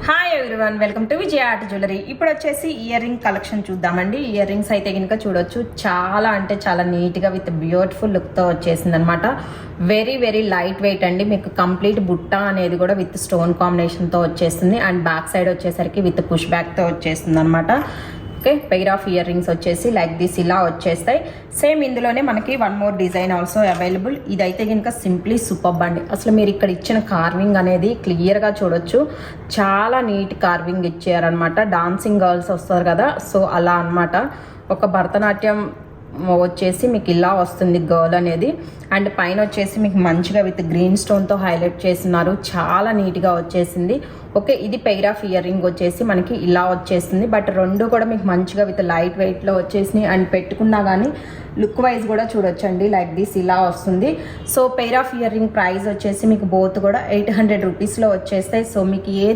Hi everyone, welcome to Vijaya art jewellery. ఇప్పుడు వచ్చేసి ear ring collection చూద్దామండి. Ear rings అయితే కనుక చూడొచ్చు, చాలా అంటే చాలా నీట్గా విత్ బ్యూటిఫుల్ లుక్తో వచ్చేసింది అనమాట. వెరీ వెరీ లైట్ వెయిట్ అండి. మీకు కంప్లీట్ బుట్ట అనేది కూడా విత్ స్టోన్ కాంబినేషన్తో వచ్చేస్తుంది. అండ్ బ్యాక్ సైడ్ వచ్చేసరికి విత్ పుష్ బ్యాక్తో వచ్చేస్తుంది అనమాట. Okay, pair of ear rings వచ్చేసి లైక్ దిస్ ఇలా వచ్చేస్తాయి. సేమ్ ఇందులోనే మనకి one more design also available. ఇదైతే కనుక సింప్లీ సూపర్బ్ అండి. అసలు మీరు ఇక్కడ ఇచ్చిన కార్వింగ్ అనేది క్లియర్గా చూడొచ్చు, చాలా నీట్ కార్వింగ్ ఇచ్చారనమాట. డాన్సింగ్ గర్ల్స్ వస్తారు కదా, సో అలా అనమాట. ఒక భరతనాట్యం వచ్చేసి మీకు ఇలా వస్తుంది గర్ల్ అనేది. అండ్ పైన వచ్చేసి మీకు మంచిగా విత్ గ్రీన్ స్టోన్తో హైలైట్ చేస్తున్నారు, చాలా నీట్గా వచ్చేసింది. ఓకే, ఇది పెయిర్ ఆఫ్ ఇయర్ రింగ్ వచ్చేసి మనకి ఇలా వచ్చేస్తుంది. బట్ రెండు కూడా మీకు మంచిగా విత్ లైట్ వెయిట్లో వచ్చేసినాయి. అండ్ పెట్టుకున్నా కానీ లుక్ వైజ్ కూడా చూడొచ్చండి, లైక్ దిస్ ఇలా వస్తుంది. So pair of ear ring price వచ్చేసి మీకు బోత్ కూడా 800 రూపీస్లో వచ్చేస్తాయి. సో మీకు